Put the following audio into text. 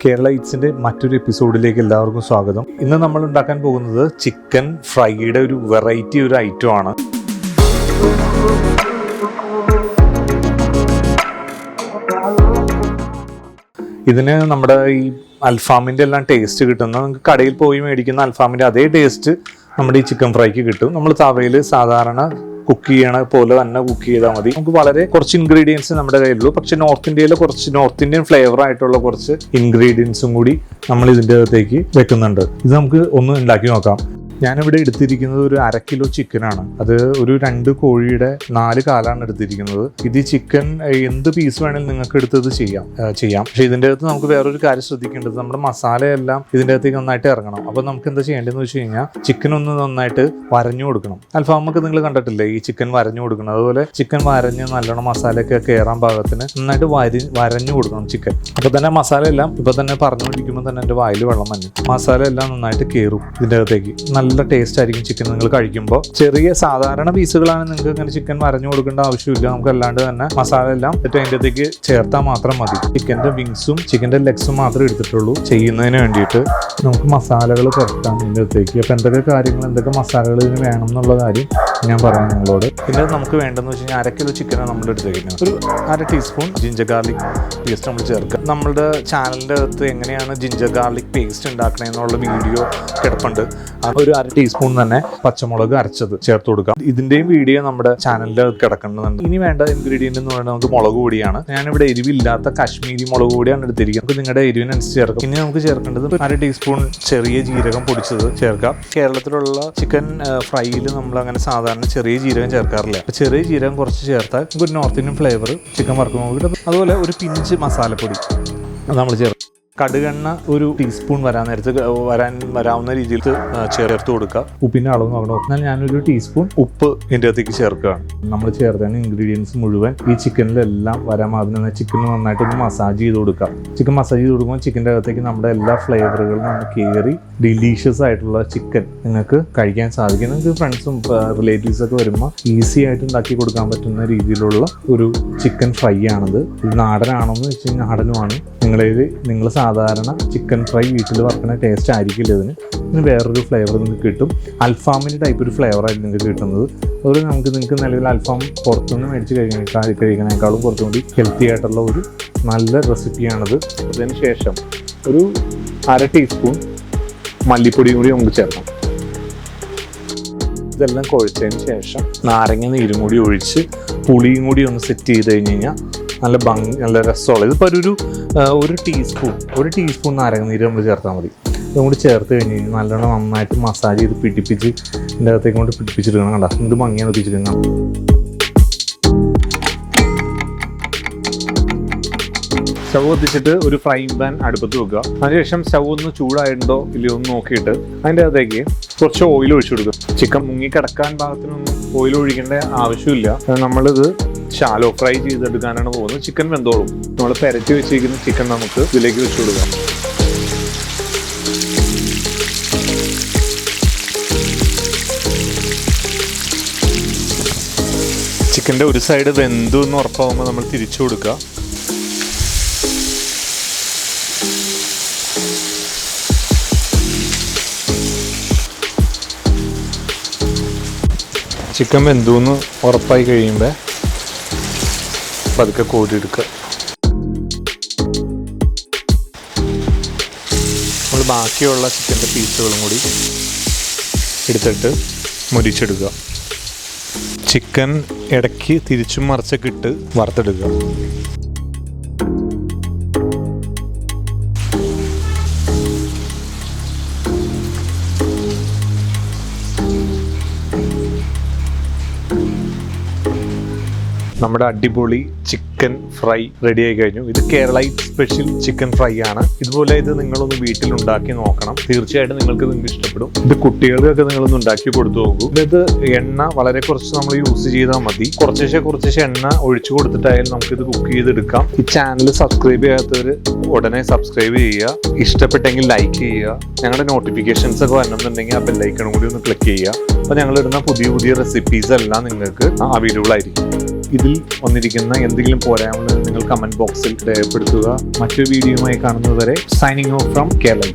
കേരള ഈറ്റ്സിന്റെ മറ്റൊരു എപ്പിസോഡിലേക്ക് എല്ലാവർക്കും സ്വാഗതം. ഇന്ന് നമ്മൾ ഉണ്ടാക്കാൻ പോകുന്നത് ചിക്കൻ ഫ്രൈയുടെ ഒരു വെറൈറ്റി ഒരു ഐറ്റം ആണ്. ഇതിന് നമ്മുടെ ഈ അൽഫാമിൻ്റെ എല്ലാം ടേസ്റ്റ് കിട്ടുന്ന, നമുക്ക് കടയിൽ പോയി മേടിക്കുന്ന അൽഫാമിൻ്റെ അതേ ടേസ്റ്റ് നമ്മുടെ ഈ ചിക്കൻ ഫ്രൈക്ക് കിട്ടും. നമ്മൾ തവയിൽ സാധാരണ കുക്ക് ചെയ്യണ പോലെ തന്നെ കുക്ക് ചെയ്താൽ മതി. നമുക്ക് വളരെ കുറച്ച് ഇൻഗ്രീഡിയൻസ് നമ്മുടെ കയ്യിലുള്ളൂ. പക്ഷെ നോർത്ത് ഇന്ത്യയിലെ കുറച്ച് നോർത്ത് ഇന്ത്യൻ ഫ്ലേവർ ആയിട്ടുള്ള കുറച്ച് ഇൻഗ്രീഡിയൻസും കൂടി നമ്മൾ ഇതിൻ്റെ അകത്തേക്ക് വെക്കുന്നുണ്ട്. ഇത് നമുക്ക് ഒന്ന് ഉണ്ടാക്കി നോക്കാം. ഞാനിവിടെ എടുത്തിരിക്കുന്നത് ഒരു 1/2 കിലോ ചിക്കനാണ്. അത് ഒരു 2 കോഴിയുടെ 4 കാലാണ് എടുത്തിരിക്കുന്നത്. ഇത് ഈ ചിക്കൻ എന്ത് പീസ് വേണമെങ്കിലും നിങ്ങൾക്ക് എടുത്തത് ചെയ്യാം. പക്ഷെ ഇതിൻ്റെ അകത്ത് നമുക്ക് വേറൊരു കാര്യം ശ്രദ്ധിക്കേണ്ടത്, നമ്മുടെ മസാലയെല്ലാം ഇതിൻ്റെ അകത്തേക്ക് നന്നായിട്ട് ഇറങ്ങണം. അപ്പോൾ നമുക്ക് എന്താ ചെയ്യേണ്ടതെന്ന് വെച്ച് കഴിഞ്ഞാൽ ചിക്കൻ ഒന്ന് നന്നായിട്ട് വരഞ്ഞു കൊടുക്കണം. അൽഫാമൊക്കെ നിങ്ങൾ കണ്ടിട്ടില്ലേ ഈ ചിക്കൻ വരഞ്ഞു കൊടുക്കണം. അതുപോലെ ചിക്കൻ വരഞ്ഞ് നല്ലോണം മസാലയൊക്കെ കയറാൻ പാകത്തിന് നന്നായിട്ട് വരഞ്ഞു കൊടുക്കണം ചിക്കൻ. അപ്പോൾ തന്നെ മസാല എല്ലാം ഇപ്പോൾ തന്നെ പറഞ്ഞുകൊണ്ടിരിക്കുമ്പോൾ തന്നെ എൻ്റെ വായിൽ വെള്ളം വന്നു. മസാല എല്ലാം നന്നായിട്ട് കയറും ഇതിൻ്റെ അകത്തേക്ക്. നല്ല ടേസ്റ്റ് ആയിരിക്കും ചിക്കൻ നിങ്ങൾ കഴിക്കുമ്പോൾ. ചെറിയ സാധാരണ പീസുകളാണ് നിങ്ങൾക്ക് ഇങ്ങനെ ചിക്കൻ വരഞ്ഞു കൊടുക്കേണ്ട ആവശ്യമില്ല. നമുക്ക് അല്ലാണ്ട് തന്നെ മസാല എല്ലാം അതിൻ്റെ അകത്തേക്ക് ചേർത്താൽ മാത്രം മതി. ചിക്കൻ്റെ വിങ്സും ചിക്കൻ്റെ ലെഗ്സും മാത്രമേ എടുത്തിട്ടുള്ളൂ ചെയ്യുന്നതിന് വേണ്ടിയിട്ട്. നമുക്ക് മസാലകൾ പുരട്ടാം ഇതിൻ്റെ അകത്തേക്ക്. അപ്പോൾ എന്തൊക്കെ കാര്യങ്ങൾ, എന്തൊക്കെ മസാലകൾ ഇതിന് വേണം എന്നുള്ള കാര്യം ഞാൻ പറയാം നിങ്ങളോട്. പിന്നെ നമുക്ക് വേണ്ടതെന്ന് വെച്ച് കഴിഞ്ഞാൽ 1/2 കിലോ ചിക്കനാണ് നമ്മൾ എടുത്തിരിക്കുന്നത്. ഒരു 1/2 ടീസ്പൂൺ ജിഞ്ചർ ഗാർലിക് പേസ്റ്റ് നമ്മൾ ചേർക്കുക. നമ്മുടെ ചാനലിൻ്റെ അകത്ത് എങ്ങനെയാണ് ജിഞ്ചർ ഗാർലിക് പേസ്റ്റ് ഉണ്ടാക്കണമെന്നുള്ള വീഡിയോ കിടപ്പുണ്ട്. ഒരു 1/2 ടീസ്പൂൺ തന്നെ പച്ചമുളക് അരച്ചത് ചേർത്ത് കൊടുക്കാം. ഇതിന്റെയും വീഡിയോ നമ്മുടെ ചാനലിൽ കിടക്കുന്നുണ്ട്. ഇനി വേണ്ട ഇൻഗ്രീഡിയന്റ് എന്ന് പറയുന്നത് നമുക്ക് മുളക് പൊടിയാണ്. ഞാനിവിടെ എരിവില്ലാത്ത കാശ്മീരി മുളക് പൊടിയാണ് എടുത്തിരിക്കുന്നത്. നിങ്ങളുടെ എരിവിനനുസരിച്ച് ചേർക്കാം. ഇനി നമുക്ക് ചേർക്കേണ്ടത് 1/2 ടീസ്പൂൺ ചെറിയ ജീരകം പൊടിച്ചത് ചേർക്കാം. കേരളത്തിലുള്ള ചിക്കൻ ഫ്രൈയിൽ നമ്മൾ അങ്ങനെ സാധാരണ ചെറിയ ജീരകം ചേർക്കാറില്ല. ചെറിയ ജീരകം കുറച്ച് ചേർത്താൽ ഒരു നോർത്ത് ഇന്ത്യൻ ഫ്ലേവർ ചിക്കൻ വറുക്കുമ്പോൾ കിട്ടും. അതുപോലെ ഒരു പിഞ്ച് മസാലപ്പൊടി നമ്മൾ ചേർക്കും. കടുകെണ്ണ ഒരു ടീസ്പൂൺ വരാവുന്ന രീതിയിൽ ചേർത്ത് കൊടുക്കുക. ഉപ്പിൻ്റെ അളവ് നോക്കണം. എന്നാൽ ഞാനൊരു ടീസ്പൂൺ ഉപ്പ് ഇതിൻ്റെ അകത്തേക്ക് ചേർക്കുകയാണ്. നമ്മൾ ചേർത്തതിന് ഇൻഗ്രീഡിയൻസ് മുഴുവൻ ഈ ചിക്കനിലെല്ലാം വരാൻ അതിന് ചിക്കൻ നന്നായിട്ടൊന്ന് മസാജ് ചെയ്ത് കൊടുക്കുക. ചിക്കൻ മസാജ് ചെയ്ത് കൊടുക്കുമ്പോൾ ചിക്കൻ്റെ അകത്തേക്ക് നമ്മുടെ എല്ലാ ഫ്ലേവറുകളും നമുക്ക് കയറി ഡിലീഷ്യസ് ആയിട്ടുള്ള ചിക്കൻ നിങ്ങൾക്ക് കഴിക്കാൻ സാധിക്കും. നിങ്ങൾക്ക് ഫ്രണ്ട്സും റിലേറ്റീവ്സൊക്കെ വരുമ്പോൾ ഈസി ആയിട്ട് ഉണ്ടാക്കി കൊടുക്കാൻ പറ്റുന്ന രീതിയിലുള്ള ഒരു ചിക്കൻ ഫ്രൈ ആണിത്. ഇത് നാടനാണെന്ന് വെച്ച് കഴിഞ്ഞാൽ നാടനുമാണ്. നിങ്ങൾ സാധാരണ ചിക്കൻ ഫ്രൈ വീട്ടിൽ വറുക്കുന്ന ടേസ്റ്റ് ആയിരിക്കില്ല ഇതിന് വേറൊരു ഫ്ലേവർ നിങ്ങൾക്ക് കിട്ടും. അൽഫാമിൻ്റെ ടൈപ്പ് ഒരു ഫ്ലേവറായിരിക്കും നിങ്ങൾക്ക് കിട്ടുന്നത്. അതുപോലെ നിങ്ങൾക്ക് നിലവിൽ അൽഫാം പുറത്തുനിന്ന് മേടിച്ച് കഴിക്കണേക്കാളും കുറച്ചുകൂടി ഹെൽത്തി ആയിട്ടുള്ള ഒരു നല്ല റെസിപ്പിയാണിത്. അതിന് ശേഷം ഒരു 1/2 ടീസ്പൂൺ മല്ലിപ്പൊടിയും കൂടി നമുക്ക് ചേർക്കാം. ഇതെല്ലാം കുഴച്ചതിന് ശേഷം നാരങ്ങ നീരും കൂടി ഒഴിച്ച് പുളിയും കൂടി ഒന്ന് സെറ്റ് ചെയ്ത് കഴിഞ്ഞ് കഴിഞ്ഞാൽ നല്ല രസമുള്ള. ഇതിപ്പോൾ ഒരു ടീസ്പൂൺ നാരങ്ങ നീര് നമ്മൾ ചേർത്താൽ മതി. ഇതും കൂടി ചേർത്ത് കഴിഞ്ഞ് കഴിഞ്ഞാൽ നല്ലോണം നന്നായിട്ട് മസാജ് ചെയ്ത് പിടിപ്പിച്ച് ഇതിൻ്റെ അകത്തേക്ക് കൊണ്ട് പിടിപ്പിച്ചിരിക്കണം. കണ്ട എന്ത് ഭംഗിയാണ് പിടിച്ചിരിക്കണം. സ്റ്റൗ കത്തിച്ചിട്ട് ഒരു ഫ്രൈങ് പാൻ അടുപ്പത്ത് വെക്കുക. അതിനുശേഷം സ്റ്റൗ ഒന്ന് ചൂടായിട്ടുണ്ടോ ഇല്ലയോ ഒന്ന് നോക്കിയിട്ട് അതിൻ്റെ അകത്തേക്ക് കുറച്ച് ഓയിൽ ഒഴിച്ചു കൊടുക്കുക. ചിക്കൻ മുങ്ങി കിടക്കാൻ ഭാഗത്തിനൊന്നും ഓയിൽ ഒഴിക്കേണ്ട ആവശ്യമില്ല. നമ്മളിത് ഷാലോ ഫ്രൈ ചെയ്തെടുക്കാനാണ് പോകുന്നത്. ചിക്കൻ വെന്തോളും. നമ്മൾ പെരട്ടി വെച്ചിരിക്കുന്ന ചിക്കൻ നമുക്ക് ഇതിലേക്ക് വെച്ച് കൊടുക്കാം. ചിക്കൻ്റെ ഒരു സൈഡ് വെന്തു എന്ന് ഉറപ്പാകുമ്പോൾ നമ്മൾ തിരിച്ചു കൊടുക്കുക. ചിക്കൻ വെന്തു എന്ന് ഉറപ്പായി കഴിയുമ്പോൾ പതുക്കെ കോരിയെടുക്കുക. നമ്മൾ ബാക്കിയുള്ള ചിക്കൻ്റെ പീസുകളും കൂടി എടുത്തിട്ട് മുരിച്ചെടുക്കുക. ചിക്കൻ ഇടയ്ക്ക് തിരിച്ചും മറിച്ചൊക്കെ ഇട്ട് വറുത്തെടുക്കുക. നമ്മുടെ അടിപൊളി ചിക്കൻ ഫ്രൈ റെഡി ആയി കഴിഞ്ഞു. ഇത് കേരളൈറ്റ് സ്പെഷ്യൽ ചിക്കൻ ഫ്രൈ ആണ്. ഇതുപോലെ ഇത് നിങ്ങളൊന്ന് വീട്ടിലുണ്ടാക്കി നോക്കണം. തീർച്ചയായിട്ടും നിങ്ങൾക്ക് ഇഷ്ടപ്പെടും. ഇത് കുട്ടികൾക്കൊക്കെ നിങ്ങളൊന്ന് ഉണ്ടാക്കി കൊടുത്തു നോക്കൂ. ഇത് എണ്ണ വളരെ കുറച്ച് നമ്മൾ യൂസ് ചെയ്താൽ മതി. കുറച്ചേശ്ശെ എണ്ണ ഒഴിച്ചു കൊടുത്തിട്ടായാലും നമുക്കിത് കുക്ക് ചെയ്തെടുക്കാം. ഈ ചാനൽ സബ്സ്ക്രൈബ് ചെയ്യാത്തവർ ഉടനെ സബ്സ്ക്രൈബ് ചെയ്യുക. ഇഷ്ടപ്പെട്ടെങ്കിൽ ലൈക്ക് ചെയ്യുക. ഞങ്ങളുടെ നോട്ടിഫിക്കേഷൻസ് ഒക്കെ വരണമെന്നുണ്ടെങ്കിൽ ആ ബെല്ലൈക്കണും കൂടി ഒന്ന് ക്ലിക്ക് ചെയ്യുക. അപ്പോൾ ഞങ്ങളിടുന്ന പുതിയ റെസിപ്പീസ് എല്ലാം നിങ്ങൾക്ക് അവൈലബിൾ ആയിരിക്കും. ഇതിൽ വന്നിരിക്കുന്ന എന്തെങ്കിലും പോരായ്മകൾ നിങ്ങൾ കമന്റ് ബോക്സിൽ രേഖപ്പെടുത്തുക. മറ്റൊരു വീഡിയോയുമായി കാണുന്നതുവരെ സൈനിങ് ഓഫ് ഫ്രം കേരള.